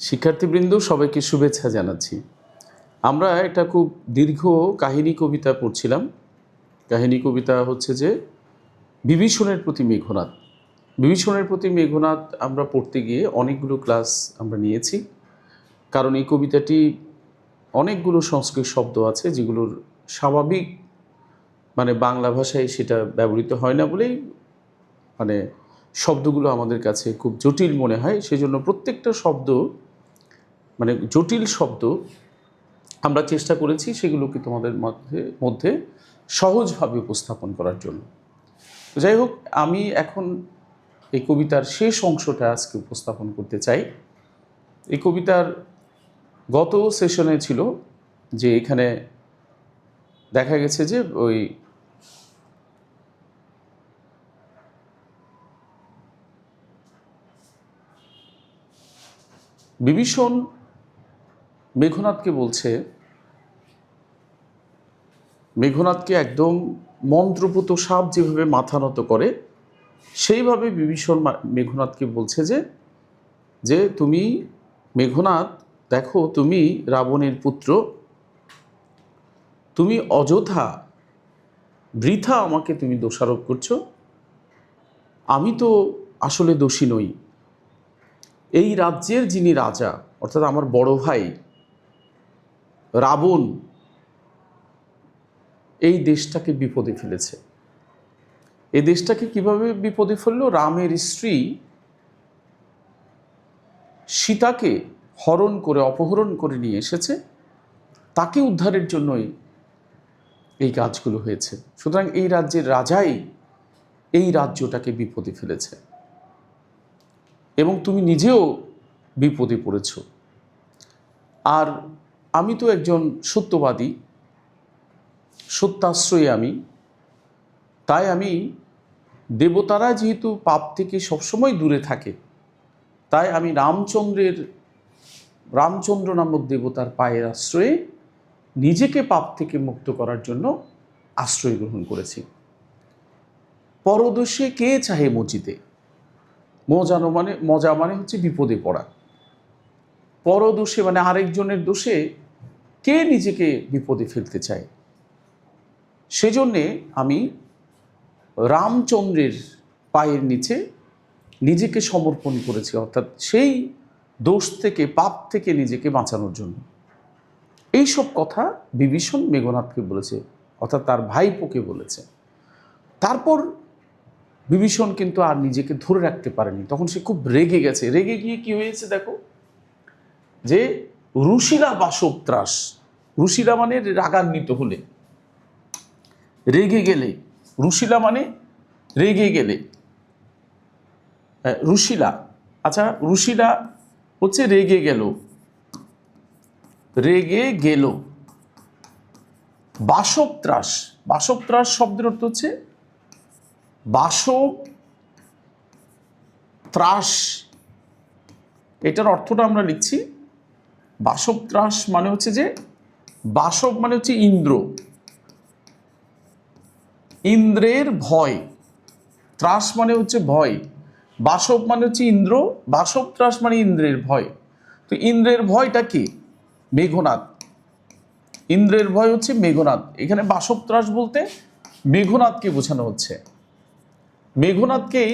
শিক্ষার্থীবৃন্দ সবাইকে শুভেচ্ছা জানাচ্ছি। আমরা একটা খুব দীর্ঘ কাহিনী কবিতা পড়ছিলাম। কাহিনী কবিতা হচ্ছে যে বিভীষণের প্রতি মেঘনাদ। বিভীষণের প্রতি মেঘনাদ আমরা পড়তে গিয়ে অনেকগুলো ক্লাস আমরা নিয়েছি, কারণ এই কবিতাটি অনেকগুলো সংস্কৃত শব্দ আছে যেগুলোর স্বাভাবিক বাংলা ভাষায় সেটা ব্যবহৃত হয় না বলেই শব্দগুলো আমাদের কাছে খুব জটিল মনে হয়। সেজন্য প্রত্যেকটা শব্দ জটিল শব্দ আমরা চেষ্টা করেছি সেগুলোকে তোমাদের মধ্যে সহজভাবে উপস্থাপন করার জন্য। যাই হোক, আমি এখন এই কবিতার শেষ অংশটা আজকে উপস্থাপন করতে চাই। এই কবিতার গত সেশনে ছিল যে এখানে দেখা গেছে যে ওই বিভীষণ মেঘনাদকে বলছে, মেঘনাদকে একদম মন্ত্রপুত সাপ যেভাবে মাথা নত করে সেইভাবে বিভীষণ মেঘনাদকে বলছে যে তুমি মেঘনাদ, দেখো তুমি রাবণের পুত্র, তুমি অযথা বৃথা আমাকে তুমি দোষারোপ করছো। আমি তো আসলে দোষী নই। এই রাজ্যের যিনি রাজা, অর্থাৎ আমার বড় ভাই রাবণ, এই দেশটাকে বিপদে ফেলেছে। এই দেশটাকে কিভাবে বিপদে ফেললো? রামের স্ত্রী সীতাকে হরণ করে, অপহরণ করে নিয়ে এসেছে, তাকে উদ্ধারের জন্যই এই কাজগুলো হয়েছে। সুতরাং এই রাজ্যের রাজাই এই রাজ্যটাকে বিপদে ফেলেছে এবং তুমি নিজেও বিপদে পড়েছ। আর আমি তো একজন সত্যবাদী, সত্যাশ্রয়ী আমি, তাই আমি, দেবতারা যেহেতু পাপ থেকে সবসময় দূরে থাকে, তাই আমি রামচন্দ্র নামক দেবতার পায়ের আশ্রয়ে নিজেকে পাপ থেকে মুক্ত করার জন্য আশ্রয় গ্রহণ করেছি। পরদোষে কে চাহে মজিতে, মজা মানে হচ্ছে বিপদে পড়া। পরদোষে মানে আরেকজনের দোষে কে নিজেকে বিপদে ফেলতে চায়। সেজন্যে আমি রামচন্দ্রের পায়ের নিচে নিজেকে সমর্পণ করেছি, অর্থাৎ সেই দোষ থেকে, পাপ থেকে নিজেকে বাঁচানোর জন্য। এইসব কথা বিভীষণ মেঘনাদকে বলেছে, অর্থাৎ তার ভাইপোকে বলেছে। তারপর বিভীষণ কিন্তু আর নিজেকে ধরে রাখতে পারেনি, তখন সে খুব রেগে গেছে। রেগে গিয়ে কি হয়েছে দেখো, যে রুশিলা বাসবত্রাস, রুশিলা মানে রাগান্বিত হলে, রেগে গেলে, রুশিলা মানে রেগে গেলে, রুশিলা, আচ্ছা রুশিলা হচ্ছে রেগে গেল, রেগে গেল। বাসবত্রাস, বাসবত্রাস শব্দের অর্থ হচ্ছে বাসব ত্রাস। এটার অর্থটা আমরা লিখছি, বাসবত্রাস মানে হচ্ছে যে, বাসব মানে হচ্ছে ইন্দ্র, ইন্দ্রের ভয়, ত্রাস মানে হচ্ছে ভয়, বাসব মানে হচ্ছে ইন্দ্র, বাসব ত্রাস মানে ইন্দ্রের ভয়। তো ইন্দ্রের ভয়টা কি? মেঘনাদ। ইন্দ্রের ভয় হচ্ছে মেঘনাদ। এখানে বাসব ত্রাস বলতে মেঘনাদকে বোঝানো হচ্ছে। মেঘনাদকেই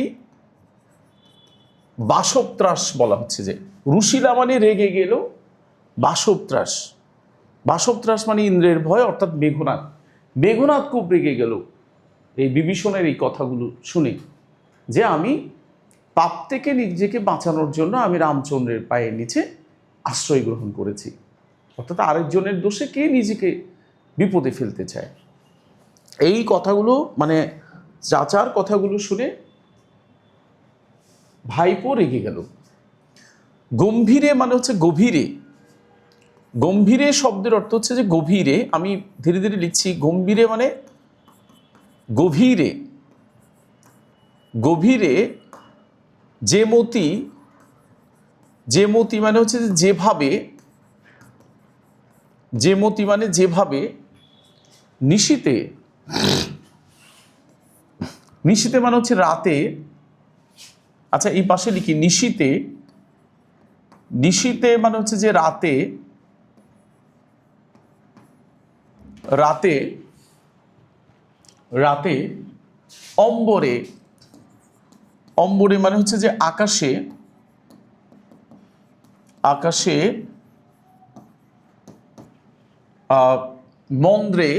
বাসব ত্রাস বলা হচ্ছে। যে রুশিলা মানে রেগে গেল, বাসব ত্রাস, বাসব ত্রাস মানে ইন্দ্রের ভয়, অর্থাৎ মেঘনাদ। মেঘনাদ খুব রেগে গেল এই বিভীষণের এই কথাগুলো শুনে, যে আমি পাপ থেকে নিজেকে বাঁচানোর জন্য আমি রামচন্দ্রের পায়ের নিচে আশ্রয় গ্রহণ করেছি। অর্থাৎ আরেকজনের দোষে কে নিজেকে বিপদে ফেলতে চায়। এই কথাগুলো চাচার কথাগুলো শুনে ভাইপো রেগে গেল। গম্ভীরে মানে হচ্ছে গভীরে, গম্ভীরে শব্দের অর্থ হচ্ছে যে গভীরে। আমি ধীরে ধীরে লিখছি। গম্ভীরে মানে গভীরে, গভীরে যেমতি, যেমতি মানে হচ্ছে যেভাবে, যেমতি মানে যেভাবে, নিশীতে, নিশীতে মানে হচ্ছে রাতে। আচ্ছা এই পাশে লিখি, নিশীতে, নিশীতে মানে হচ্ছে যে রাতে, রাতে রাতে অম্বরে, অম্বরে মানে হচ্ছে যে আকাশে, আকাশে মন্দ্রে,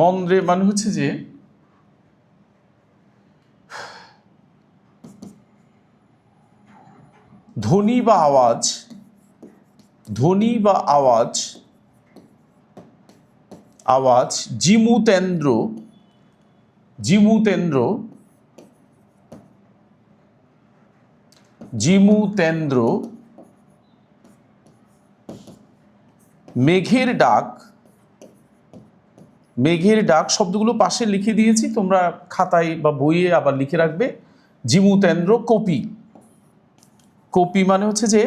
মন্দ্রে মানে হচ্ছে যে ধ্বনি বা আওয়াজ, ধ্বনি বা আওয়াজ, আওয়াজ জিমুতেন্দ্র, জিমুতেন্দ্র, জিমুতেন্দ্র মেঘের ডাক, মেঘের ডাক শব্দগুলো পাশে লিখে দিয়েছি, তোমরা খাতায় বা বইয়ে আবার লিখে রাখবে। জিমুতেন্দ্র কপি, কপি মানে হচ্ছে যে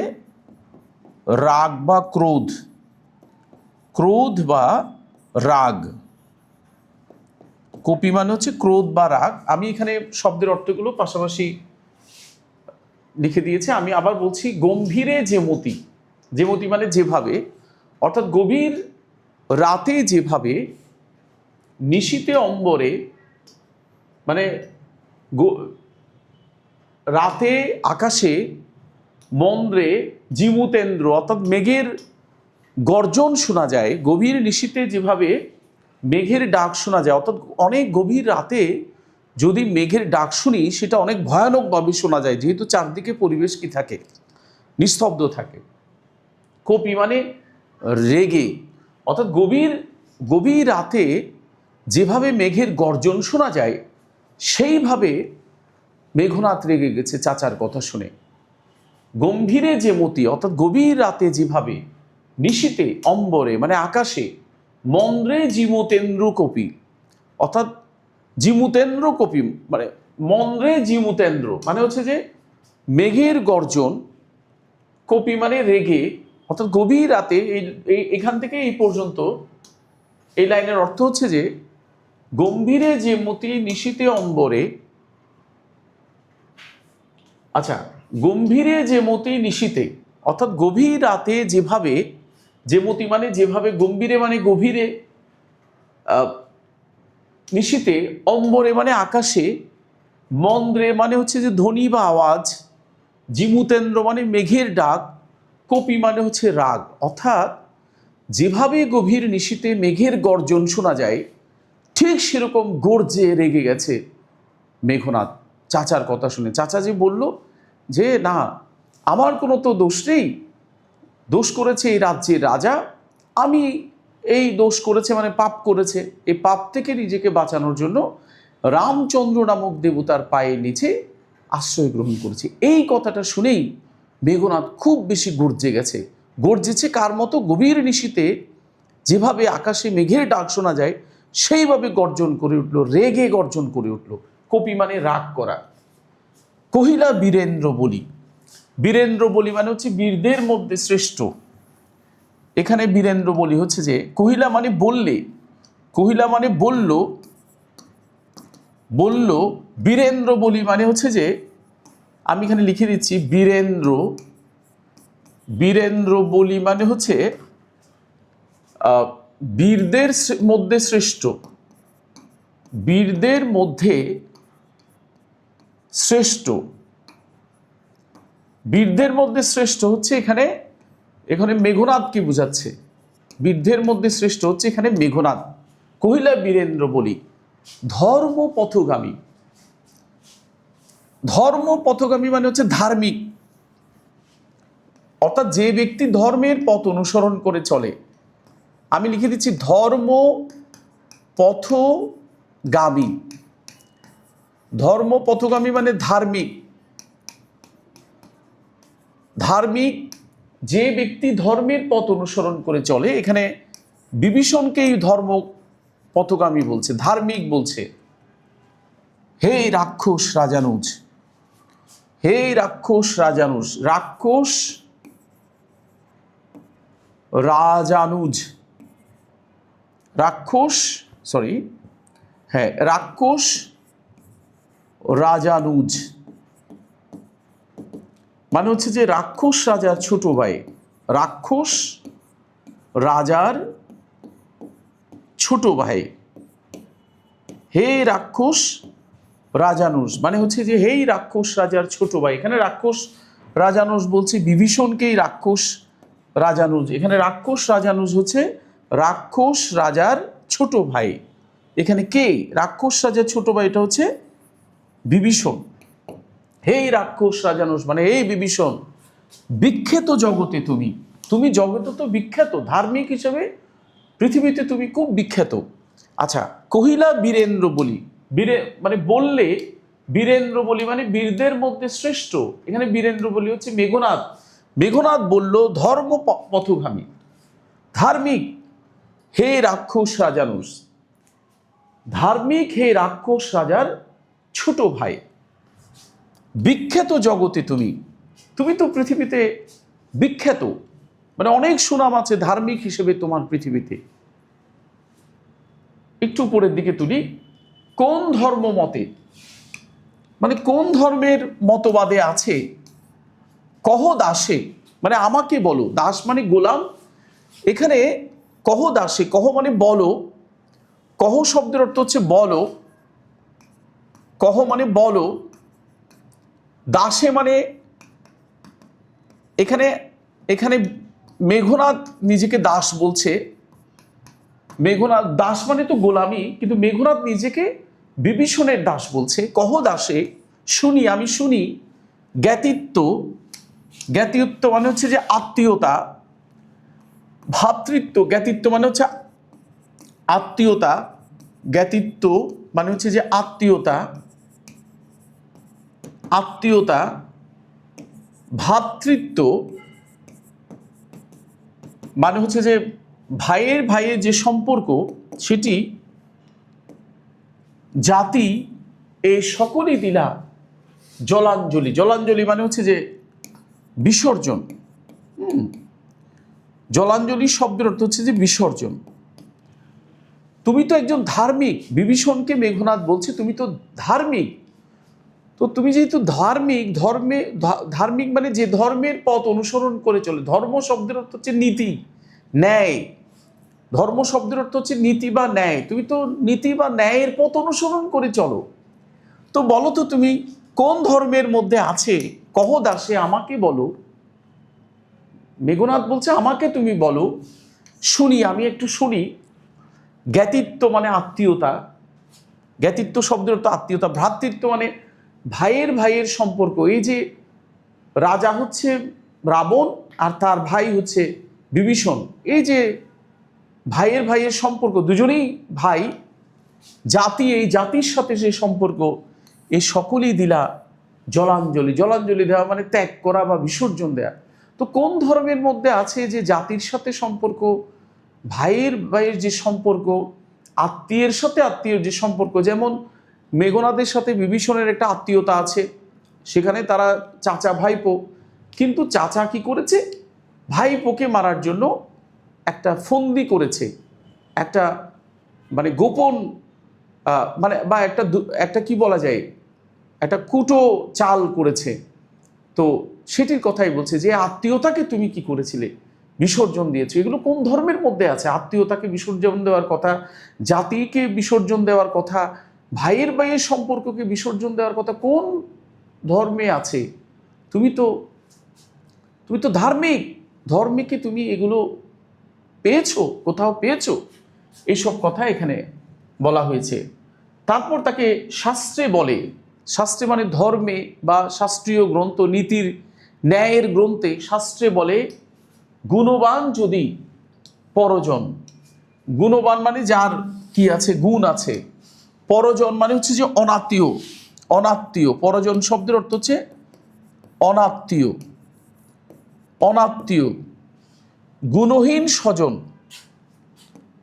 রাগ বা ক্রোধ, ক্রোধ বা রাগ, কপি মানে হচ্ছে ক্রোধ বা রাগ। আমি এখানে শব্দের অর্থগুলো পাশাপাশি লিখে দিয়েছি। আমি আবার বলছি, গম্ভীরে যেমতি, যেমতি মানে যেভাবে, অর্থাৎ গভীর রাতে যেভাবে, নিশীতে অম্বরে মানে রাতে আকাশে, মন্দ্রে জিমুতেন্দ্র অর্থাৎ মেঘের গর্জন শোনা যায়, গভীর নিশীতে যেভাবে মেঘের ডাক শোনা যায়, অর্থাৎ অনেক গভীর রাতে যদি মেঘের ডাক শুনি সেটা অনেক ভয়ানকভাবে শোনা যায়, যেহেতু চারদিকে পরিবেশ কি থাকে, নিস্তব্ধ থাকে। কপি মানে রেগে, অর্থাৎ গভীর গভীর রাতে যেভাবে মেঘের গর্জন শোনা যায় সেইভাবে মেঘনাদ রেগে গেছে চাচার কথা শুনে। গম্ভীরে যে মতি অর্থাৎ গভীর রাতে যেভাবে, নিশীতে অম্বরে মানে আকাশে, মন্দ্রে জিমুতেন্দ্র কপি অর্থাৎ জিমুতেন্দ্র কপি মানে মন্দ্রে জিমুতেন্দ্র মানে হচ্ছে যে মেঘের গর্জন, কপি মানে রেগে, অর্থাৎ গভীর রাতে এখান থেকে এই পর্যন্ত এই লাইনের অর্থ হচ্ছে যে গম্ভীরে যে মতি নিশীতে অম্বরে, আচ্ছা গম্ভীরে যে মতি নিশীতে অর্থাৎ গভীর রাতে যেভাবে, যে মতি মানে যেভাবে, গম্ভীরে মানে গভীরে, নিশীতে অম্বরে মানে আকাশে, মন্দ্রে মানে হচ্ছে যে ধ্বনি বা আওয়াজ, জিমুতেন্দ্র মানে মেঘের ডাক, কপি মানে হচ্ছে রাগ, অর্থাৎ যেভাবে গভীর নিশীতে মেঘের গর্জন শোনা যায় ঠিক সেরকম গর্জে রেগে গেছে মেঘনাদ চাচার কথা শুনে। চাচা যে বলল যে না, আমার কোনো তো দোষ নেই, দোষ করেছে এই রাজ্যের রাজা, আমি এই দোষ করেছে মানে পাপ করেছে, এই পাপ থেকে নিজেকে বাঁচানোর জন্য রামচন্দ্র নামক দেবতার পায়ের নিচে আশ্রয় গ্রহণ করেছে। এই কথাটা শুনেই মেঘনাদ খুব বেশি গর্জে গেছে। গর্জেছে কার মতো? গভীর নিশীতে যেভাবে আকাশে মেঘের ডাক শোনা যায় সেইভাবে গর্জন করে উঠল, রেগে গর্জন করে উঠল। কপি মানে রাগ করা। কহিলা বীরেন্দ্র বলি, বীরেন্দ্র বলি মানে হচ্ছে বীরদের মধ্যে শ্রেষ্ঠ। এখানে বীরেন্দ্র বলি হচ্ছে যে কহিলা মানে বললে, কহিলা মানে বলল, বলল। বীরেন্দ্র বলি মানে হচ্ছে যে আমি এখানে লিখে দিচ্ছি বীরেন্দ্র, বীরেন্দ্র বলি মানে হচ্ছে বীরদের মধ্যে শ্রেষ্ঠ, বীরদের মধ্যে শ্রেষ্ঠ, বীরদের মধ্যে শ্রেষ্ঠ হচ্ছে এখানে, এখানে মেঘনাদকে বোঝাচ্ছে। বীরদের মধ্যে শ্রেষ্ঠ হচ্ছে এখানে মেঘনাদ। কহিলা বীরেন্দ্র বলি ধর্ম পথগামী, ধর্ম পথগামী মানে হচ্ছে ধার্মিক, অর্থাৎ যে ব্যক্তি ধর্মের পথ অনুসরণ করে চলে। আমি লিখে দিচ্ছি ধর্ম পথগামী, ধর্ম পথগামী মানে ধার্মিক, ধার্মিক যে ব্যক্তি ধর্মের পথ অনুসরণ করে চলে। এখানে বিভীষণকেই ধর্ম পথগামী বলছে, ধার্মিক বলছে। হে রাক্ষস রাজানুজ, হে রাক্ষস রাজানুজ, রাক্ষস রাজানুজ, রাক্ষস সরি হ্যাঁ রাক্ষস রাজানুজ, মানে হচ্ছে যে রাক্ষস রাজার ছোট ভাই, রাক্ষস রাজার ছোট ভাই। হে রাক্ষস রাজানুষ, মানে হচ্ছে যে হেই রাক্ষস রাজার ছোট ভাই। এখানে রাক্ষস রাজানুষ বলছে বিভীষণকেই রাক্ষস রাজানুজ। এখানে রাক্ষস রাজানুজ হচ্ছে রাক্ষস রাজার ছোট ভাই। এখানে কে রাক্ষস রাজার ছোট ভাই? এটা হচ্ছে বিভীষণ। হেই রাক্ষস রাজানুষ মানে এই বিভীষণ, বিখ্যাত জগতে তুমি, তুমি জগতে তো বিখ্যাত, ধার্মিক হিসেবে পৃথিবীতে তুমি খুব বিখ্যাত। আচ্ছা, কহিলা বীরেন্দ্র বলি, মানে বললে বীরেন্দ্র বলি মানে বীরদের মধ্যে শ্রেষ্ঠ। এখানে বীরেন্দ্র বলি হচ্ছে মেঘনাদ। মেঘনাদ বলল ধর্ম পথগামী, ধার্মিক হে রাক্ষস রাজানুষ, ধার্মিক হে রাক্ষস রাজার ছোট ভাই, বিখ্যাত জগতে তুমি, তুমি তো পৃথিবীতে বিখ্যাত, মানে অনেক সুনাম আছে ধার্মিক হিসেবে তোমার পৃথিবীতে। একটু উপরের দিকে তুলি, কোন ধর্ম মতে, মানে কোন ধর্মের মতবাদে আছে, কহ দাসে, মানে আমাকে বলো, দাস মানে গোলাম, এখানে কহ দাসে, কহ মানে বলো, কহ শব্দের অর্থ হচ্ছে বলো, কহ মানে বলো, দাসে মানে এখানে এখানে মেঘনাদ নিজেকে দাস বলছে। মেঘনাদ দাস মানে তো গোলামি, কিন্তু মেঘনাদ নিজেকে বিভীষণের দাস বলছে। কহ দাসে শুনি, আমি শুনি, জ্ঞাতিত্ব, জ্ঞাতিত্ব মানে হচ্ছে যে আত্মীয়তা, ভ্রাতৃত্ব, জ্ঞাতিত্ব মানে হচ্ছে আত্মীয়তা, জ্ঞাতিত্ব মানে হচ্ছে যে আত্মীয়তা, আত্মীয়তা, ভ্রাতৃত্ব মানে হচ্ছে যে ভাইয়ের ভাইয়ের যে সম্পর্ক সেটি, জাতি, এই সকলই দিলা জলাঞ্জলি। জলাঞ্জলি মানে হচ্ছে যে বিসর্জন। জলাঞ্জলি শব্দের অর্থ হচ্ছে যে বিসর্জন। তুমি তো একজন ধার্মিক, বিভীষণকে মেঘনাদ বলছে তুমি তো ধার্মিক, তো তুমি যেহেতু ধার্মিক, ধার্মিক মানে যে ধর্মের পথ অনুসরণ করে চলে। ধর্ম শব্দের অর্থ হচ্ছে নীতি, ন্যায়। ধর্ম শব্দের অর্থ হচ্ছে নীতি বা ন্যায়। তুমি তো নীতি বা ন্যায়ের পথ অনুসরণ করে চলো। তো বলো তো তুমি কোন ধর্মের মধ্যে আছে, কহ দাসে আমাকে বলো। মেঘনাদ বলছে আমাকে তুমি বলো, শুনি, আমি একটু শুনি। জ্ঞাতিত্ব মানে আত্মীয়তা, জ্ঞাতিত্ব শব্দের অর্থ আত্মীয়তা। ভ্রাতৃত্ব মানে ভাইয়ের ভাইয়ের সম্পর্ক। এই যে রাজা হচ্ছে রাবণ আর তার ভাই হচ্ছে বিভীষণ, এই যে ভাইয়ের ভাইয়ের সম্পর্ক, দুজনেই ভাই, জাতি, এই জাতির সাথে যে সম্পর্ক, এই সকলই দিলা জলাঞ্জলি। জলাঞ্জলি দেওয়া মানে ত্যাগ করা বা বিসর্জন দেয়া। তো কোন ধর্মের মধ্যে আছে যে জাতির সাথে সম্পর্ক, ভাইয়ের ভাইয়ের যে সম্পর্ক, আত্মীয়ের সাথে আত্মীয়ের যে সম্পর্ক, যেমন মেঘনাদের সাথে বিভীষণের একটা আত্মীয়তা আছে, সেখানে তারা চাচা ভাইপো। কিন্তু চাচা কি করেছে, ভাইপোকে মারার জন্য একটা ফন্দি করেছে, একটা মানে গোপন মানে বা একটা কি বলা যায়, একটা কুটো চাল করেছে। তো সেটির কথাই বলছে যে আত্মীয়তাকে তুমি কি করেছিলে, বিসর্জন দিয়েছো। এগুলো কোন ধর্মের মধ্যে আছে? আত্মীয়তাকে বিসর্জন দেওয়ার কথা, জাতিকে বিসর্জন দেওয়ার কথা, ভাইয়ের ভাইয়ের সম্পর্ককে বিসর্জন দেওয়ার কথা কোন ধর্মে আছে? তুমি তো ধার্মিক, ধর্মে কি তুমি এগুলো পেয়েছো, কোথাও পেয়েছো? এইসব কথা এখানে বলা হয়েছে। তারপর তাকে শাস্ত্রে বলে, শাস্ত্রে মানে ধর্মে বা শাস্ত্রীয় গ্রন্থ, নীতির ন্যায়ের গ্রন্থে শাস্ত্রে বলে গুণবান যদি পরজন। গুণবান মানে যার কি আছে, গুণ আছে। পরজন মানে হচ্ছে যে অনাত্মীয়, অনাত্মীয়। পরজন শব্দের অর্থ হচ্ছে অনাত্মীয়, অনাত্মীয়। গুণহীন স্বজন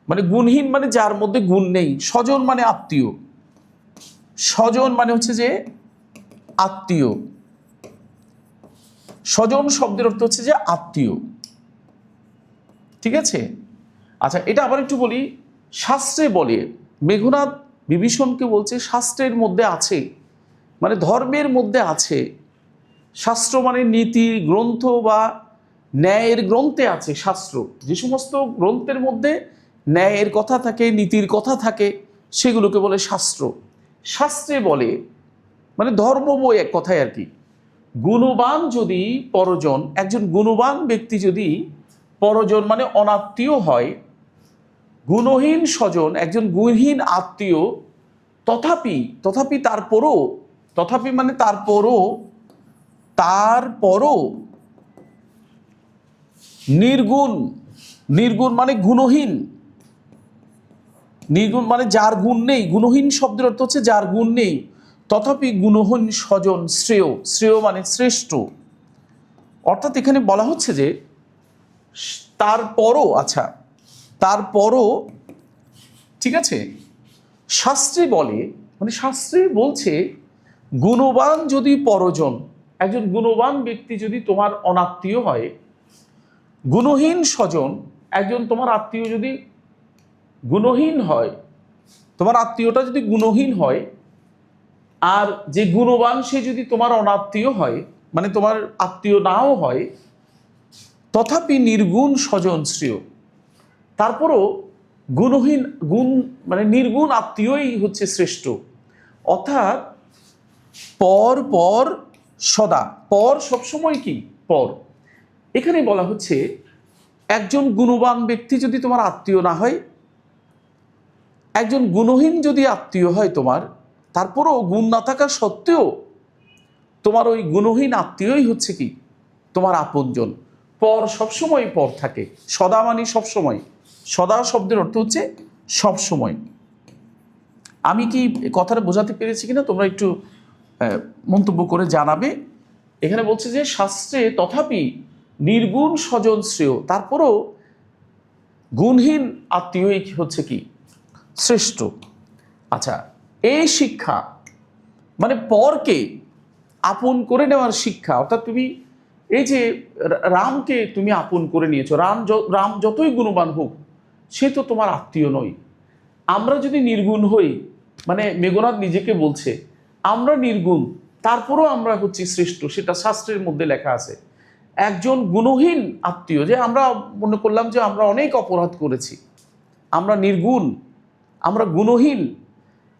মানে গুণহীন মানে যার মধ্যে গুণ নেই। স্বজন মানে আত্মীয়, স্বজন মানে হচ্ছে যে আত্মীয়। স্বজন শব্দের অর্থ হচ্ছে যে আত্মীয়, ঠিক আছে? আচ্ছা, এটা আবার একটু বলি। শাস্ত্রে বলে, মেঘনাদ বিভীষণকে বলছে শাস্ত্রের মধ্যে আছে, মানে ধর্মের মধ্যে আছে শাস্ত্র মানে নীতি গ্রন্থ বা ন্যায়ের গ্রন্থে আছে শাস্ত্র। যে সমস্ত গ্রন্থের মধ্যে ন্যায়ের কথা থাকে, নীতির কথা থাকে, সেগুলোকে বলে শাস্ত্র। শাস্ত্রে বলে মানে ধর্ম বই এক কথায় আর কি। গুণবান যদি পরজন, একজন গুণবান ব্যক্তি যদি পরজন মানে অনাত্মীয় হয়, গুণহীন স্বজন একজন গুণহীন আত্মীয়, তথাপি তারপরও নির্গুণ, নির্গুণ মানে গুণহীন, নির্গুণ মানে যার গুণ নেই, গুণহীন শব্দের অর্থ হচ্ছে যার গুণ নেই, তথাপি গুণহীন স্বজন শ্রেয়, শ্রেয় মানে শ্রেষ্ঠ। অর্থাৎ এখানে বলা হচ্ছে যে তারপরও ঠিক আছে, শাস্ত্রে বলে মানে শাস্ত্রে বলছে গুণবান যদি পরজন, একজন গুণবান ব্যক্তি যদি তোমার অনাত্মীয় হয়, গুণহীন স্বজন একজন তোমার আত্মীয় যদি গুণহীন হয়, তোমার আত্মীয়টা যদি গুণহীন হয়, আর যে গুণবান সে যদি তোমার অনাত্মীয় হয় মানে তোমার আত্মীয় নাও হয়, তথাপি নির্গুণ স্বজন শ্রেয়, তারপরও গুণহীন মানে নির্গুণ আত্মীয়ই হচ্ছে শ্রেষ্ঠ। অর্থাৎ পর সদা, পর সবসময় কি পর। এখানে বলা হচ্ছে একজন গুণবান ব্যক্তি যদি তোমার আত্মীয় না হয়, একজন গুণহীন যদি আত্মীয় হয় তোমার, তারপরও গুণ না থাকা সত্ত্বেও তোমার ওই গুণহীন আত্মীয়ই হচ্ছে কি তোমার আপনজন। পর সবসময় পর থাকে, সদা মানে সবসময়, সদা শব্দের অর্থ হচ্ছে সবসময়। আমি কি কথাটা বোঝাতে পেরেছি কিনা তোমরা একটু মন্তব্য করে জানাবে। এখানে বলছে যে শাস্ত্রে তথাপি নির্গুণ স্বজন শ্রেয়, তারপরও গুণহীন আত্মীয়ই হচ্ছে কি শ্রেষ্ঠ। আচ্ছা, এই শিক্ষা মানে পরকে আপন করে নেওয়ার শিক্ষা। অর্থাৎ তুমি এই যে রামকে তুমি আপন করে নিয়েছো, রাম যতই গুণবান হোক সে তো তোমার আত্মীয় নয়। আমরা যদি নির্গুণ হই, মানে মেঘনাদ নিজেকে বলছে আমরা নির্গুণ, তারপরও আমরা হচ্ছি শ্রেষ্ঠ, সেটা শাস্ত্রের মধ্যে লেখা আছে। একজন গুণহীন আত্মীয়, যে আমরা মনে করলাম যে আমরা অনেক অপরাধ করেছি, আমরা নির্গুণ, আমরা গুণহীন,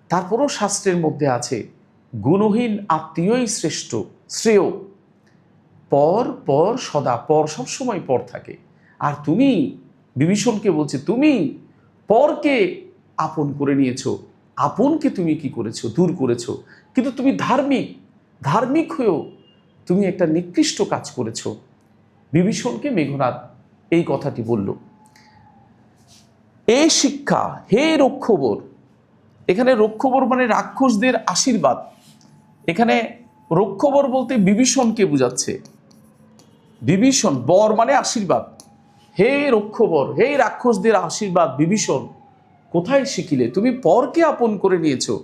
তারপরও শাস্ত্রের মধ্যে আছে গুণহীন আত্মীয়ই শ্রেষ্ঠ, শ্রেয়। পর সদা, পর সবসময় পর থাকে। আর তুমি বিভীষণকে বলছে তুমি পরকে আপন করে নিয়েছো, আপনকে তুমি কি করেছো দূর করেছো, কিন্তু তুমি ধার্মিক হয়েও তুমি একটা নিকৃষ্ট কাজ করেছো। বিভীষণকে মেঘনাদ এই কথাটি বলল। এই শিক্ষা হে রক্ষবর, এখানে রক্ষবর মানে রাক্ষসদের আশীর্বাদ। এখানে রক্ষবর বলতে বিভীষণকে বোঝাচ্ছে। বিভীষণ, বর মানে আশীর্বাদ। হে রক্ষবর, হে রাক্ষসদের আশীর্বাদ বিভীষণ, কোথায় শিখিলে? তুমি পরকে আপন করে নিয়েছো,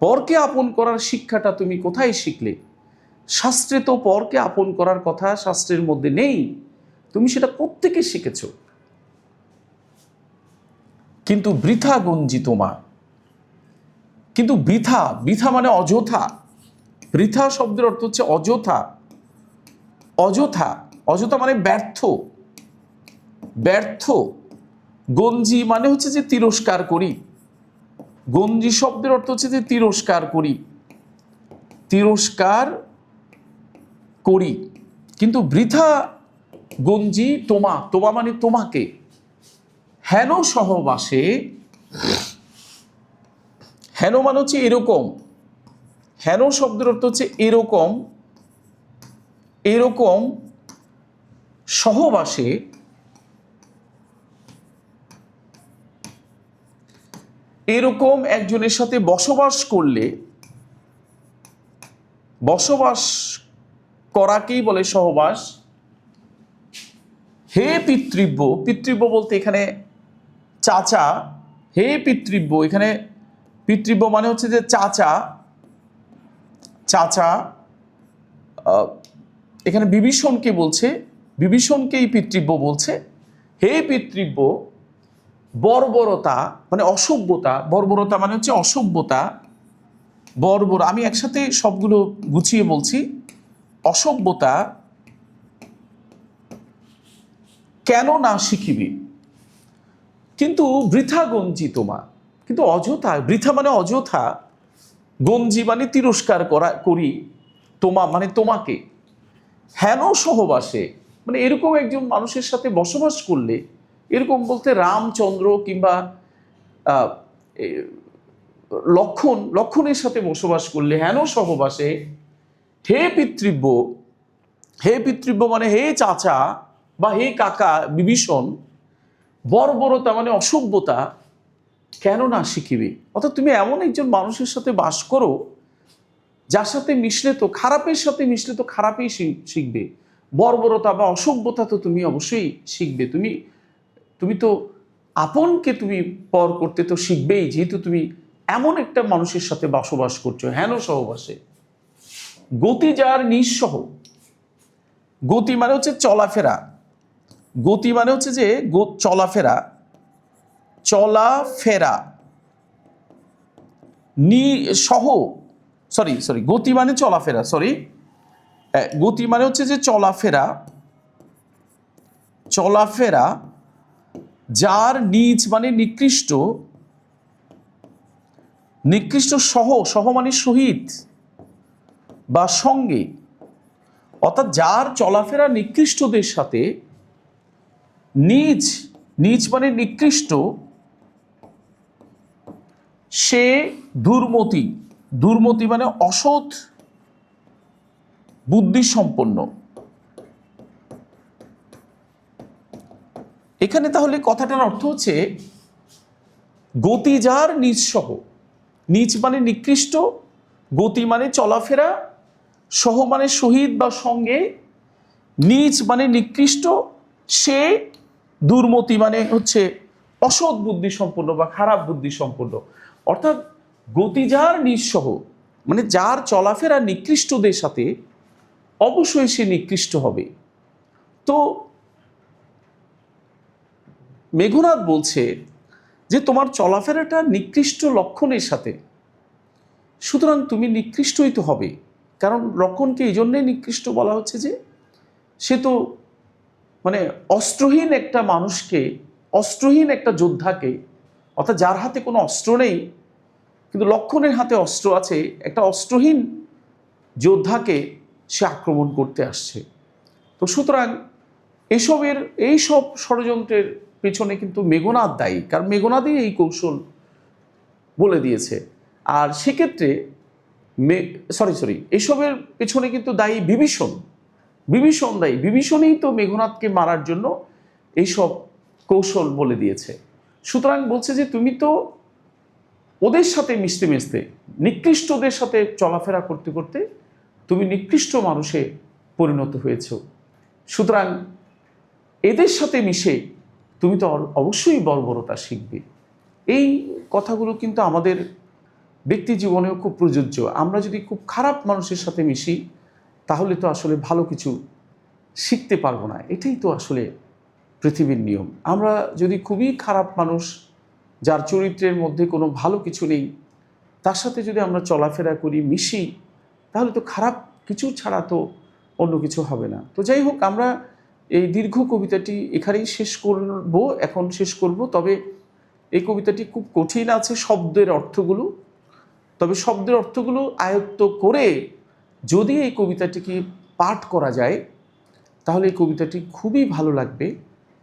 পরকে আপন করার শিক্ষাটা তুমি কোথায় শিখলে? শাস্ত্রে তো পরকে আপন করার কথা শাস্ত্রের মধ্যে নেই, তুমি সেটা কোত্থেকে শিখেছ? কিন্তু বৃথা গঞ্জিত মা, কিন্তু বৃথা মানে অযথা। বৃথা শব্দের অর্থ হচ্ছে অযথা, অযথা মানে ব্যর্থ। গঞ্জি মানে হচ্ছে যে তিরস্কার করি, গঞ্জি শব্দের অর্থ হচ্ছে যে তিরস্কার করি। কিন্তু বৃথা গঞ্জি তোমা মানে তোমাকে, হেন সহবাসে, হেন মানে হচ্ছে এরকম, হেন শব্দের অর্থ হচ্ছে এরকম সহবাসে, এরকম একজনের সাথে বসবাস করলে, বসবাস করাকেই বলে সহবাস। হে পিতৃব্য বলতে এখানে চাচা, হে পিতৃব্য, এখানে পিতৃব্য মানে হচ্ছে যে চাচা। এখানে বিভীষণকে বলছে, বিভীষণকেই পিতৃব্য বলছে। হে পিতৃব্য, বর্বরতা মানে অসভ্যতা, বর্বরতা মানে হচ্ছে অসভ্যতা, আমি একসাথে সবগুলো গুছিয়ে বলছি। অসভ্যতা কেন না শিখিবি, কিন্তু বৃথা গঞ্জি তোমা, কিন্তু অযথা, বৃথা মানে অযথা, গঞ্জি মানে তিরস্কার করি, তোমা মানে তোমাকে, হেন সহবাসে মানে এরকম একজন মানুষের সাথে বসবাস করলে, এরকম বলতে রামচন্দ্র কিংবা লক্ষণের সাথে বসবাস করলে, হেন সহবাসে হে পিতৃব্য, হে পিতৃব্য মানে হে চাচা বা হে কাকা বিভীষণ, বর্বরতা মানে অসভ্যতা কেন না শিখিবে। অর্থাৎ তুমি এমন একজন মানুষের সাথে বাস করো যার সাথে মিশলে তো, খারাপের সাথে মিশলে তো খারাপই শিখবে, বর্বরতা বা অসভ্যতা তো তুমি অবশ্যই শিখবে। তুমি তো আপনকে তুমি পর করতে তো শিখবেই, যেহেতু তুমি এমন একটা মানুষের সাথে বসবাস করছো হেন সহবাসে। গতি যার নিঃসহ, গতি মানে হচ্ছে চলাফেরা, গতি মানে হচ্ছে যে চলাফেরা, চলাফেরা সহ, সরি গতি মানে চলাফেরা, গতি মানে হচ্ছে যে চলাফেরা, চলাফেরা যার নিজ মানে নিকৃষ্ট, নিকৃষ্ট সহ মানে সহিত বা সঙ্গে, অর্থাৎ যার চলাফেরা নিকৃষ্টদের সাথে, নিজ মানে নিকৃষ্ট, সে দুর্মতি, দুর্মতি মানে অসৎ বুদ্ধি সম্পন্ন। এখানে তাহলে কথাটার অর্থ হচ্ছে গতি যার নিজ সহ, নিজ মানে নিকৃষ্ট, গতি মানে চলাফেরা, সহ মানে শহীদ বা সঙ্গে, নিজ মানে নিকৃষ্ট, সে দুর্মতি মানে হচ্ছে অসৎ বুদ্ধি সম্পন্ন বা খারাপ বুদ্ধি সম্পন্ন। অর্থাৎ গতি যার নিঃসহ মানে যার চলাফেরা নিকৃষ্টদের সাথে, অবশ্যই সে নিকৃষ্ট হবে। তো মেঘনাদ বলছে যে তোমার চলাফেরাটা নিকৃষ্ট লক্ষণের সাথে, সুতরাং তুমি নিকৃষ্টই তো হবে। কারণ লক্ষণকে এই জন্যই নিকৃষ্ট বলা হচ্ছে যে সে তো মানে অস্ত্রহীন একটা মানুষকে, অস্ত্রহীন একটা যোদ্ধাকে, অর্থাৎ যার হাতে কোনো অস্ত্র নেই কিন্তু লক্ষণের হাতে অস্ত্র আছে, একটা অস্ত্রহীন যোদ্ধাকে সে আক্রমণ করতে আসছে। তো সুতরাং এই সব ষড়যন্ত্রের পেছনে কিন্তু মেঘনাদ দায়ী, কারণ মেঘনাদই এই কৌশল বলে দিয়েছে। আর সেক্ষেত্রে এইসবের পেছনে কিন্তু দায়ী বিভীষণ দায়ী, বিভীষণই তো মেঘনাদকে মারার জন্য এইসব কৌশল বলে দিয়েছে। সুতরাং বলছে যে তুমি তো ওদের সাথে মিশতে মিশতে, নিকৃষ্টদের সাথে চলাফেরা করতে করতে তুমি নিকৃষ্ট মানুষে পরিণত হয়েছ। সুতরাং এদের সাথে মিশে তুমি তো অবশ্যই বর্বরতা শিখবে। এই কথাগুলো কিন্তু আমাদের ব্যক্তি জীবনেও খুব প্রযোজ্য। আমরা যদি খুব খারাপ মানুষের সাথে মিশি তাহলে তো আসলে ভালো কিছু শিখতে পারবো না, এটাই তো আসলে পৃথিবীর নিয়ম। আমরা যদি খুবই খারাপ মানুষ, যার চরিত্রের মধ্যে কোনো ভালো কিছু নেই, তার সাথে যদি আমরা চলাফেরা করি, মিশি, তাহলে তো খারাপ কিছু ছাড়া তো অন্য কিছু হবে না। তো যাই হোক, আমরা এই দীর্ঘ কবিতাটি এখানেই শেষ করব। তবে এই কবিতাটি খুব কঠিন আছে শব্দের অর্থগুলো, তবে শব্দের অর্থগুলো আয়ত্ত করে যদি এই কবিতাটিকে পাঠ করা যায় তাহলে এই কবিতাটি খুবই ভালো লাগবে,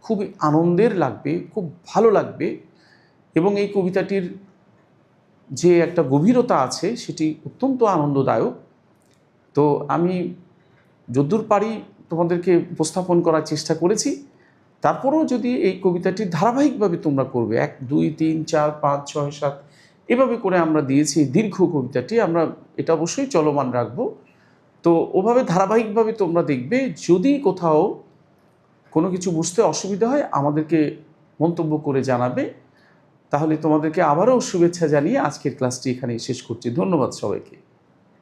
খুবই আনন্দের লাগবে, খুব ভালো লাগবে। এবং এই কবিতাটির যে একটা গভীরতা আছে সেটি অত্যন্ত আনন্দদায়ক। তো আমি যদ্দূর পারি তোমাদেরকে উপস্থাপন করার চেষ্টা করেছি। তারপরেও যদি এই কবিতাটি ধারাবাহিকভাবে তোমরা করবে, 1 2 3 4 5 6 7 এভাবে করে আমরা দিয়েছি দীর্ঘ কবিতাটি, আমরা এটা অবশ্যই চলমান রাখবো। তো ওভাবে ধারাবাহিকভাবে তোমরা দেখবে। যদি কোথাও কোনো কিছু বুঝতে অসুবিধা হয় আমাদেরকে মন্তব্য করে জানাবে। তাহলে তোমাদেরকে আবারও শুভেচ্ছা জানিয়ে আজকের ক্লাসটি এখানেই শেষ করছি। ধন্যবাদ সবাইকে।